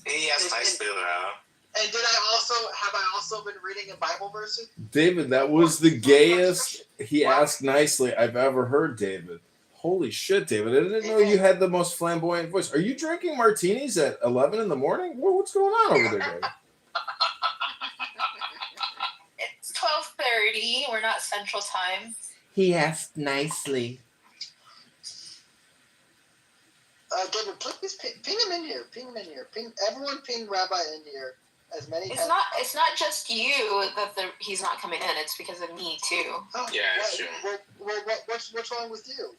He has nice though. And have I also been reading a Bible verse? David, that was the gayest he asked nicely I've ever heard, David. Holy shit, David. I didn't know you had the most flamboyant voice. Are you drinking martinis at 11 in the morning? What's going on over there, David? It's 12:30. We're not Central Time. He asked nicely. David, please ping him in here. Everyone ping Rabbi in here. As many. It's not just you that he's not coming in. It's because of me too. Oh, yeah, sure. Well, what's wrong with you?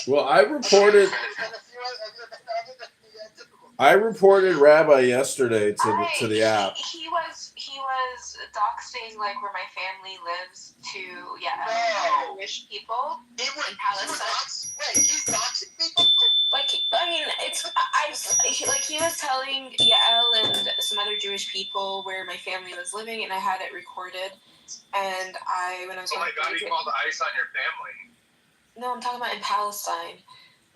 Well, I reported Rabbi yesterday to the app. He was doxing like where my family lives to Jewish people in Palestine. Wait, he's doxing people? Like, I mean, he was telling Yael and some other Jewish people where my family was living, and I had it recorded. And when I was oh my God, he called ICE on your family. No, I'm talking about in Palestine.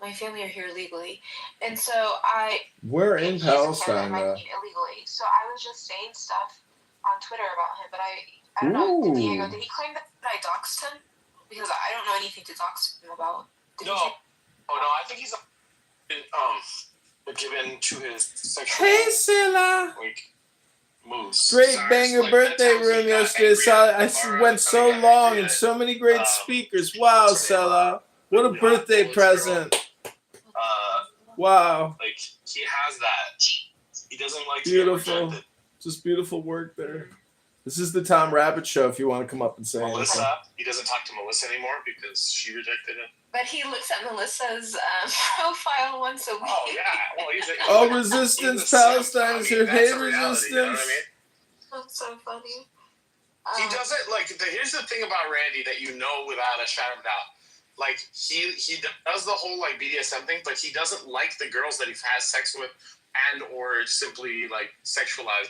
My family are here legally, and so Where in Palestine? Illegally. So I was just saying stuff on Twitter about him, but I don't know. Diego, did he claim that I doxed him? Because I don't know anything to dox him about. No. Oh no, I think he's given to his sexual. Hey, Silla. Moves. Great banger birthday room yesterday. I went so long and so many great speakers. Wow, Sella. What a birthday present. Wow. Like, he has that. He doesn't like beautiful. Just beautiful work there. This is the Tom Rabbit Show if you want to come up and say Melissa, anything. He doesn't talk to Melissa anymore because she rejected him. But he looks at Melissa's profile once a week. Oh, yeah. Well, resistance, Palestine is here. Hey, resistance. You know what I mean? That's so funny. He doesn't, here's the thing about Randy that you know without a shadow of a doubt. Like, he does the whole, BDSM thing, but he doesn't like the girls that he has sex with and or simply, sexualize.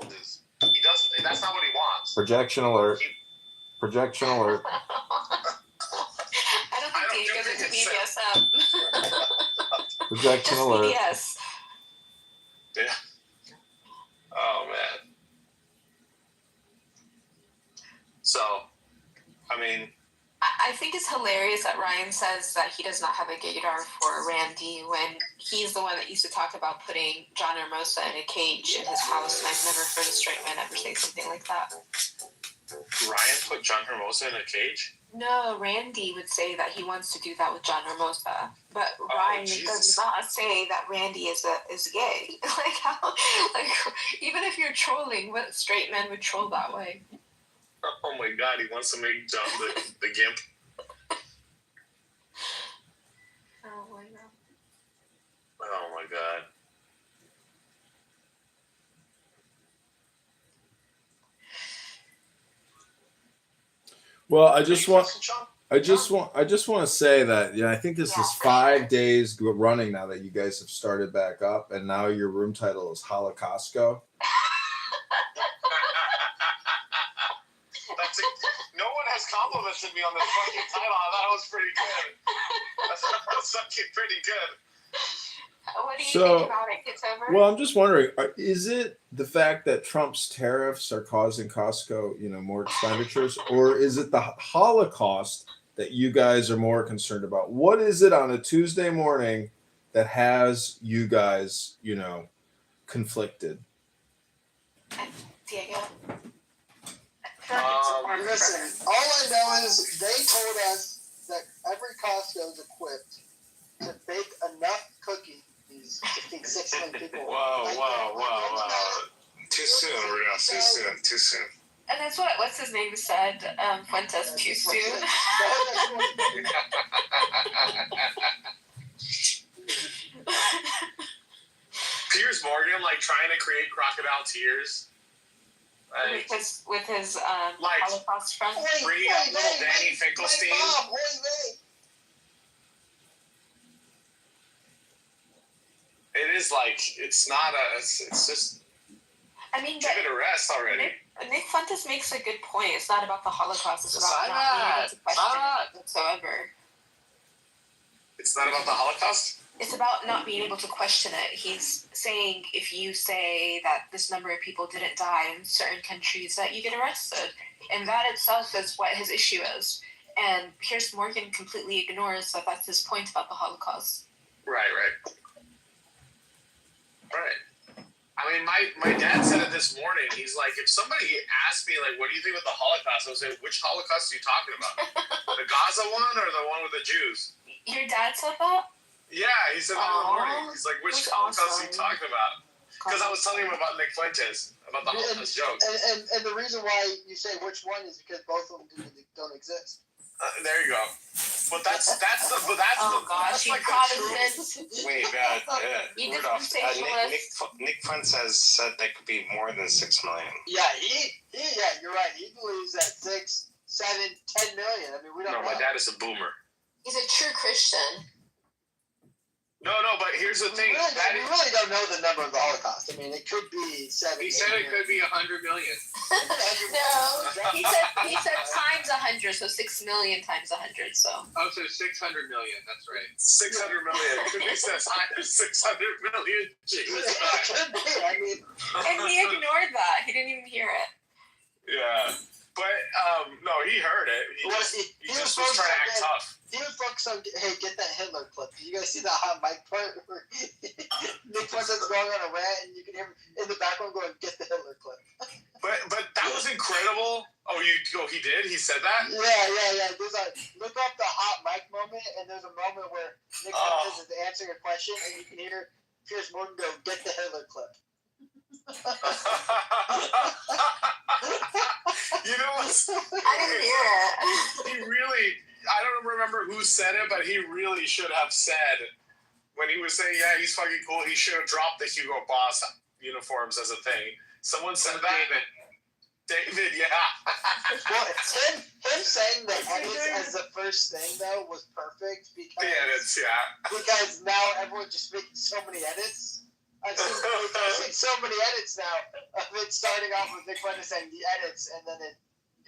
He doesn't. That's not what he wants. Projection alert. Projection alert. I don't think Diego's into BDSM. Projection alert. Yes. Yeah. Oh, man. So, I mean... I think it's hilarious that Ryan says that he does not have a gaydar for Randy when he's the one that used to talk about putting John Hermosa in a cage in his house, and I've never heard a straight man ever say something like that. Ryan put John Hermosa in a cage? No, Randy would say that he wants to do that with John Hermosa, but Ryan does not say that Randy is gay. Even if you're trolling, what straight men would troll that way? Oh my God, he wants to make John the gimp. Oh my God. Oh my god. Well, I just want to say that I think this is 5 days running now that you guys have started back up, and now your room title is Holocaustco. No one has complimented me on this fucking title. I thought it was pretty good. That was fucking pretty good. What do you think about it, Kitover? Well, I'm just wondering, is it the fact that Trump's tariffs are causing Costco, more expenditures, or is it the Holocaust that you guys are more concerned about? What is it on a Tuesday morning that has you guys, conflicted? Diego? Listen, all I know is they told us that every Costco is equipped to bake enough cookies to feed 6 million people. Whoa. Too soon, Rudolph. Too soon. And that's what's his name said, Fuentes, too soon. Piers Morgan, trying to create crocodile tears. With his Holocaust friend. Bringing up little Danny Finkelstein. It is it's not it's just. I mean, give it a rest already. Nick Fuentes makes a good point. It's not about the Holocaust. It's about not being able to question it whatsoever. It's not about the Holocaust? It's about not being able to question it. He's saying if you say that this number of people didn't die in certain countries, that you get arrested. And that itself is what his issue is. And Piers Morgan completely ignores that that's his point about the Holocaust. Right. I mean, my dad said it this morning. He's like, if somebody asked me, what do you think about the Holocaust? I would say, which Holocaust are you talking about? The Gaza one or the one with the Jews? Your dad said that? Yeah, he said that in the morning. He's like, which Holocaust are you talking about? Because I was telling him about Nick Fuentes, about the Holocaust joke. And the reason why you say which one is because both of them don't exist. There you go. But that's you Protestant. Wait, Rudolph, Nick Fuentes said there could be more than 6 million. Yeah, you're right. He believes that 6, 7, 10 million. I mean, we don't know. No, my dad is a boomer. He's a true Christian. No, but here's the thing. We really don't know the number of the Holocaust. I mean, it could be 7. He said it could be 100 million. No, he said times 100, so 6 million times 100. So. Oh, so 600 million. That's right. 600 million. Could be says 600 million. Jesus. I mean, and he ignored that. He didn't even hear it. Yeah. But no, he heard it. He just was trying to act tough. He was focused on, hey, get that Hitler clip. Did you guys see that hot mic part where Nick Fuentes going on a rant and you can hear him in the background going, get the Hitler clip. But that was incredible. Oh, he did? He said that? Yeah. There's look up the hot mic moment, and there's a moment where Nick Fuentes is answering a question, and you can hear Piers Morgan go, get the Hitler clip. You know what? I didn't hear it. He really, I don't remember who said it, but he really should have said, when he was saying, yeah, he's fucking cool, he should have dropped the Hugo Boss uniforms as a thing. Someone said that. David, yeah. Well, him saying the edits as the first thing, though, was perfect because, the edits, yeah. Because now everyone's just making so many edits. I've seen so many edits now of it starting off with Nick Fuentes saying the edits and then it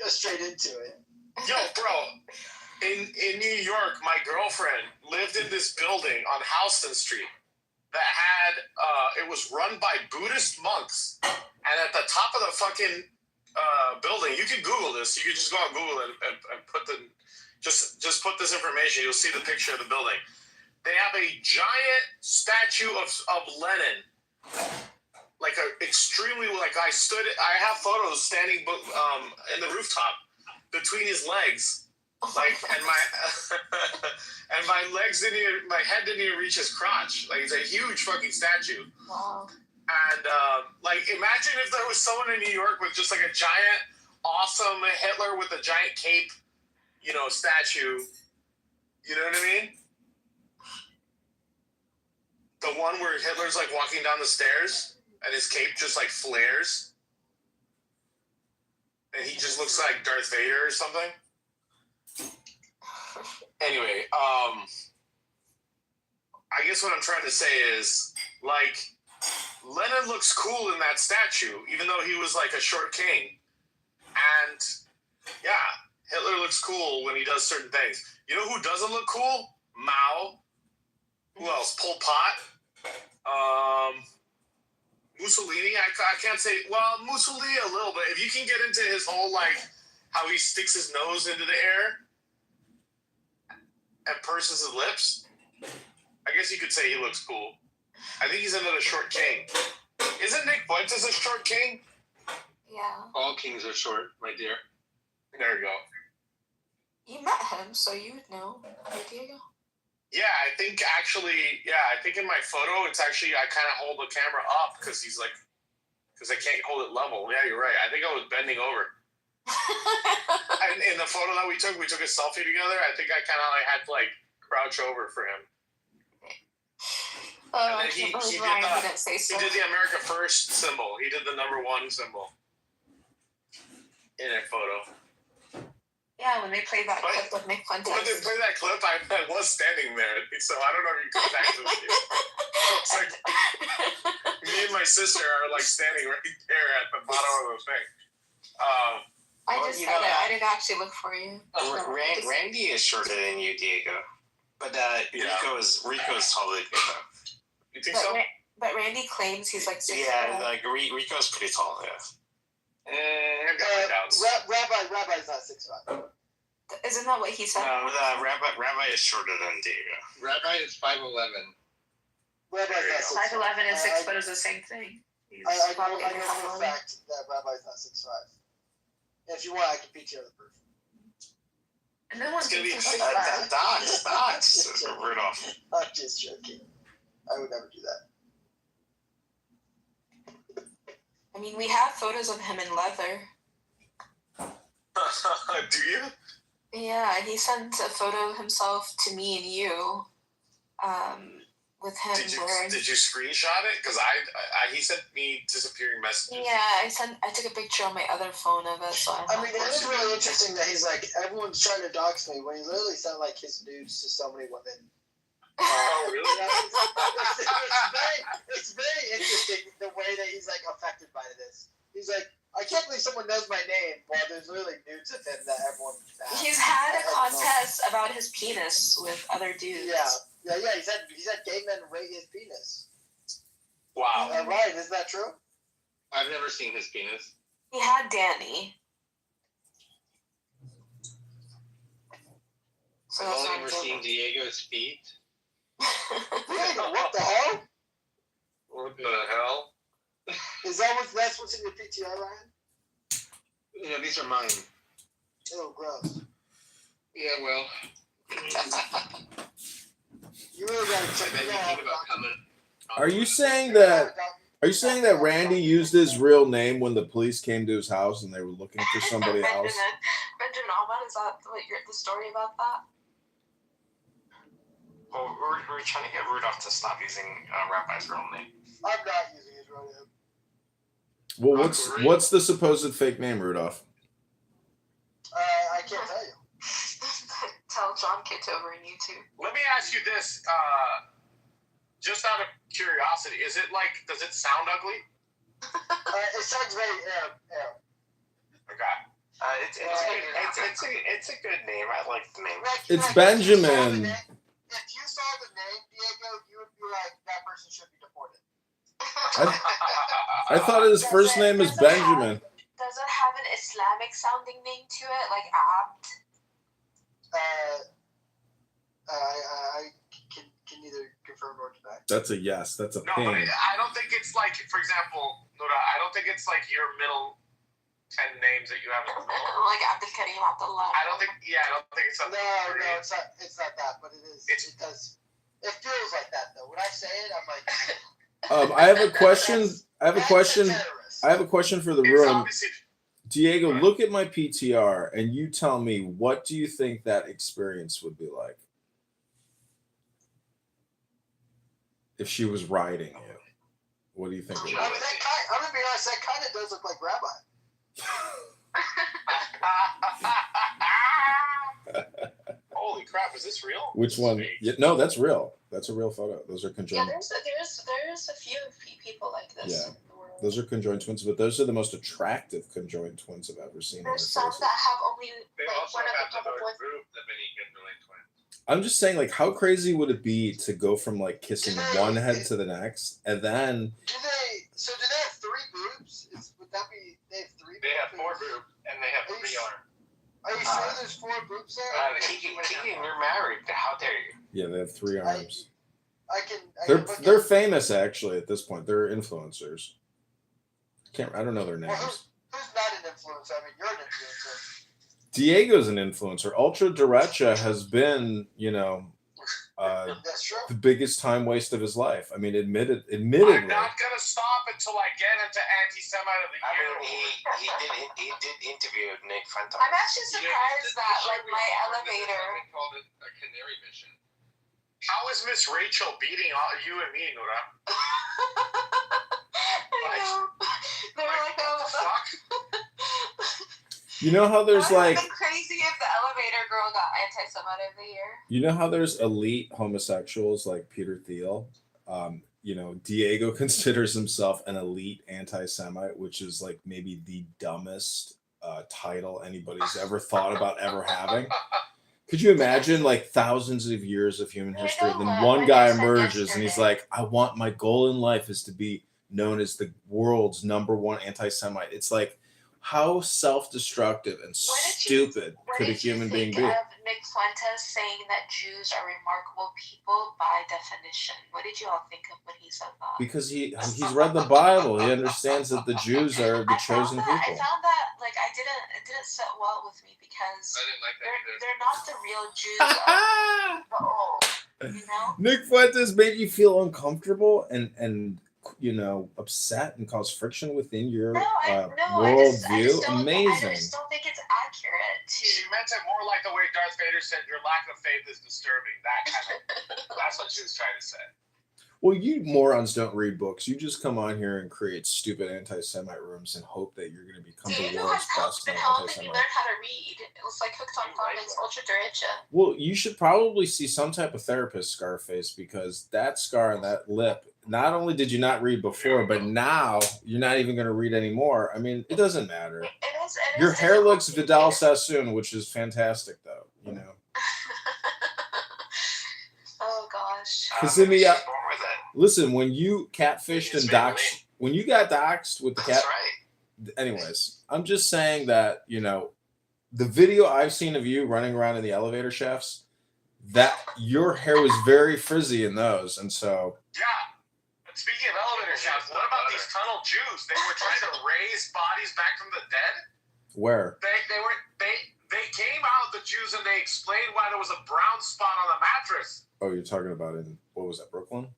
goes straight into it. Yo, bro, in New York, my girlfriend lived in this building on Houston Street that had, it was run by Buddhist monks. And at the top of the fucking building, you can Google this. You can just go on Google and put just put this information. You'll see the picture of the building. They have a giant statue of Lenin, like a extremely I have photos standing in the rooftop between his legs, and my legs my head didn't even reach his crotch. Like it's a huge fucking statue. Wow. And imagine if there was someone in New York with just like a giant, awesome Hitler with a giant cape, statue. You know what I mean? The one where Hitler's like walking down the stairs and his cape just like flares, and he just looks like Darth Vader or something. Anyway, I guess what I'm trying to say is, like, Lenin looks cool in that statue, even though he was like a short king. And yeah, Hitler looks cool when he does certain things. You know who doesn't look cool? Mao. Who else? Pol Pot. Mussolini. I can't say. Well, Mussolini a little bit. If you can get into his whole like how he sticks his nose into the air and purses his lips, I guess you could say he looks cool. I think he's another short king. Isn't Nick Fuentes a short king? Yeah. All kings are short, my dear. There we go. You met him, so you would know. Right, Diego? Yeah, I think actually, I think in my photo, it's actually, I kind of hold the camera up because he's like, because I can't hold it level. Yeah, you're right. I think I was bending over. And in the photo that we took a selfie together. I think I kind of like had to like crouch over for him. Oh, And then he did the America First symbol. He did the #1 symbol in a photo. Yeah, when they played that clip with Nick Fuentes. When they played that clip, I was standing there, so I don't know if you could actually see it. It's like me and my sister are like standing right there at the bottom of the thing. I just said it. I didn't actually look for you. Randy is shorter than you, Diego. But Rico's totally good though. You think so? But Randy claims he's like 6'5". Yeah, like Rico's pretty tall. Yeah. I've got my doubts. Rabbi's not 6'5". Isn't that what he said? No, Rabbi is shorter than Diego. Rabbi is 5'11". Rabbi's not 6'5". 5'11" and 6 foot is the same thing. I know for a fact that Rabbi's not 6'5". If you want, I can beat you the proof. And then once It's gonna be Docs, Rudolph. I'm just joking. I would never do that. I mean, we have photos of him in leather. Do you? Yeah, and he sent a photo of himself to me and you, with him wearing. Did you screenshot it? Because he sent me disappearing messages. Yeah, I took a picture on my other phone of it. So I mean, it is really interesting that he's like, everyone's trying to dox me when he literally sent like his nudes to so many women. Oh, really? It's very interesting the way that he's like affected by this. He's like, I can't believe someone knows my name while there's literally nudes of him that everyone has. He's had a contest about his penis with other dudes. Yeah. He said gay men rate his penis. Wow. Right, isn't that true? I've never seen his penis. He had Danny. So I've only ever seen Diego's feet. Diego, what the hell? What the hell? That's what's in your PTR, Ryan? You know, these are mine. Ew, gross. Yeah, well. You really gotta check it out. Are you saying that Randy used his real name when the police came to his house and they were looking for somebody else? Benjamin Ahmad, is that the story about that? Well, we're trying to get Rudolph to stop using Rabbi's real name. I'm not using his real name. Well, what's the supposed fake name, Rudolph? I can't tell you. Tell John Kitover and you too. Let me ask you this, just out of curiosity, does it sound ugly? It sounds very Okay. It's a good name. I like the name. It's Benjamin. If you saw the name, Diego, you would be like, that person should be deported. I thought his first name is Benjamin. Does it have an Islamic sounding name to it, like Abd? I can neither confirm or deny. That's a yes. That's a No, ping. but I don't think it's like, for example, Nura, I don't think it's like your middle 10 names that you have in the middle. Like Abdul Karim Abdullah. I don't think it's something. No, it's not that, but it is. It does. It feels like that though. When I say it, I'm like. I have a question. I have a question for the room. Diego, look at my PTR and you tell me, what do you think that experience would be like? if she was riding you? What do you think? I mean, I'm gonna be honest. That kind of does look like Rabbi. Holy crap! Is this real? Which one? Yeah, no, that's real. That's a real photo. Those are conjoined. Yeah, there's a few people like this Yeah. in the world. Those are conjoined twins, but those are the most attractive conjoined twins I've ever seen. There's some that have only They like also one of have the couple another boys. group that many conjoined twins. I'm just saying, like, how crazy would it be to go from like kissing one head to the next, and then Do they have 3 boobs? Would that be they have 3? They have 4 boobs and they have 3 arms. Are you sure there's 4 boobs there? Keegan, you're married. How dare you? yeah, they have 3 arms. I can They're famous actually at this point. They're influencers. I don't know their names. Well, who's not an influencer? I mean, you're an influencer. Diego's an influencer. Ultra Derecha has been, That's true. the biggest time waste of his life. I mean, admittedly. I'm not gonna stop until I get into anti-Semite of the I year. mean, he did interview Nick Fuentes. I'm actually surprised that like my elevator. They called it a canary mission. How is Miss Rachel beating you and me, Nora? I know. They were like, what the fuck? You know how there's it would like, have been crazy if the elevator girl got anti-Semite of the year. you know how there's elite homosexuals like Peter Thiel? Diego considers himself an elite anti-Semite, which is like maybe the dumbest title anybody's ever thought about ever having. Could you imagine like thousands of years of human history? Then one guy emerges and he's like, I want my goal in life is to be known as the world's #1 anti-Semite. It's like, how self-destructive and stupid could a human being be? What did you think of Nick Fuentes saying that Jews are remarkable people by definition? What did you all think of when he said that? Because he's read the Bible. He understands that the Jews are the chosen people. I found that like it didn't sit well with me because I didn't like that either. they're not the real Jews of the old, you know? Nick Fuentes made you feel uncomfortable and upset and cause friction within your worldview. Amazing. I just don't think it's accurate to. She meant it more like the way Darth Vader said, "Your lack of faith is disturbing." That kind of. That's what she was trying to say. Well, you morons don't read books. You just come on here and create stupid anti-Semite rooms and hope that you're going to become the world's best been helping me anti-Semite. learn how to read. It was like Hooked on Phonics, Ultra Derecha. Well, you should probably see some type of therapist, Scarface, because that scar on that lip, not only did you not read before, but now you're not even going to read anymore. I mean, it doesn't matter. It is Your hair looks Vidal Sassoon, which is fantastic, though, Oh, gosh. Listen, when you catfished and doxed, when you got doxed with the cat. That's right. Anyways, I'm just saying that, the video I've seen of you running around in the elevator shafts, that your hair was very frizzy in those. And so. Yeah. Speaking of elevator shafts, what about these tunnel Jews? They were trying to raise bodies back from the dead. Where? They came out, the Jews, and they explained why there was a brown spot on the mattress. Oh, you're talking about what was that, Brooklyn?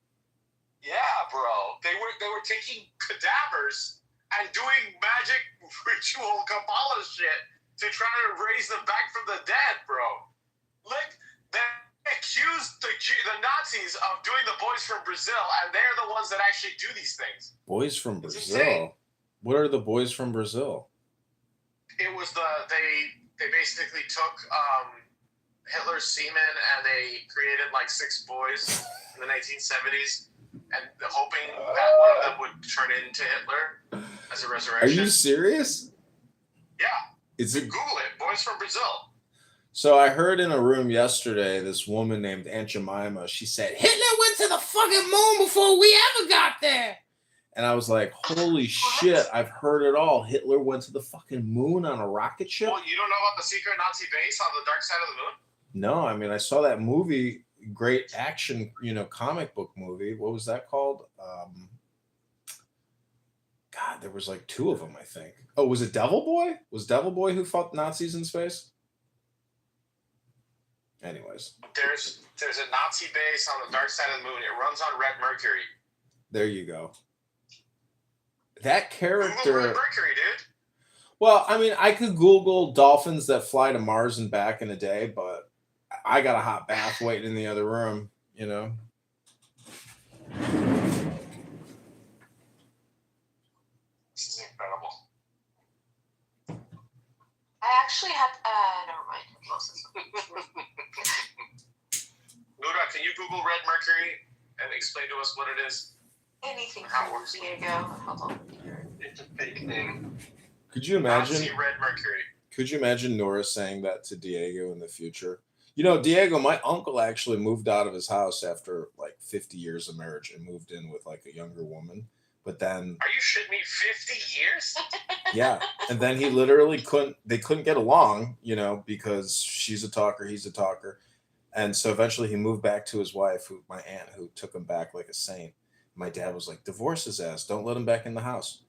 Yeah, bro. They were taking cadavers and doing magic ritual Kabbalah shit to try to raise them back from the dead, bro. Like, they accused the Nazis of doing the boys from Brazil, and they're the ones that actually do these things. Boys from Brazil? What are the boys from Brazil? It was they basically took Hitler's semen and they created like 6 boys in the 1970s, and hoping that one of them would turn into Hitler as a resurrection. Are you serious? Yeah. Is it? Google it. Boys from Brazil. So I heard in a room yesterday, this woman named Aunt Jemima, she said, Hitler went to the fucking moon before we ever got there. And I was like, holy shit, I've heard it all. Hitler went to the fucking moon on a rocket ship? Well, you don't know about the secret Nazi base on the dark side of the moon? No, I mean, I saw that movie, great action, comic book movie. What was that called? God, there was like 2 of them, I think. Oh, was it Devil Boy? Was Devil Boy who fought Nazis in space? Anyways. There's a Nazi base on the dark side of the moon. It runs on red mercury. There you go. That character. Google red mercury, dude. Well, I mean, I could Google dolphins that fly to Mars and back in a day, but I got a hot bath waiting in the other room, This is incredible. I actually had. Never mind. Luda, can you Google red mercury and explain to us what it is? Anything How it from works. Diego. Hold on. It's a fake thing. Could you imagine? Nazi red mercury. Could you imagine Nora saying that to Diego in the future? You know, Diego, my uncle actually moved out of his house after like 50 years of marriage and moved in with like a younger woman. But then, Are you shitting me? 50 years? yeah, and then he literally couldn't get along, you know, because she's a talker, he's a talker. And so eventually he moved back to his wife, my aunt, who took him back like a saint. My dad was like, divorce his ass. Don't let him back in the house.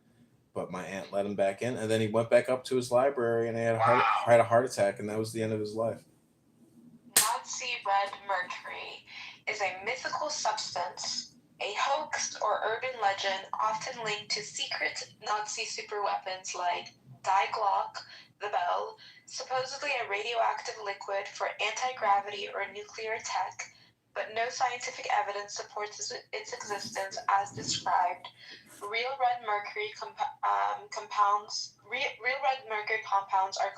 But my aunt let him back in. And then he went back up to his library and he had a heart attack. And that was the end of his life. Nazi red mercury is a mythical substance, a hoax or urban legend often linked to secret Nazi superweapons like Die Glock, the Bell, supposedly a radioactive liquid for anti-gravity or nuclear tech, but no scientific evidence supports its existence as described. Real red mercury compounds are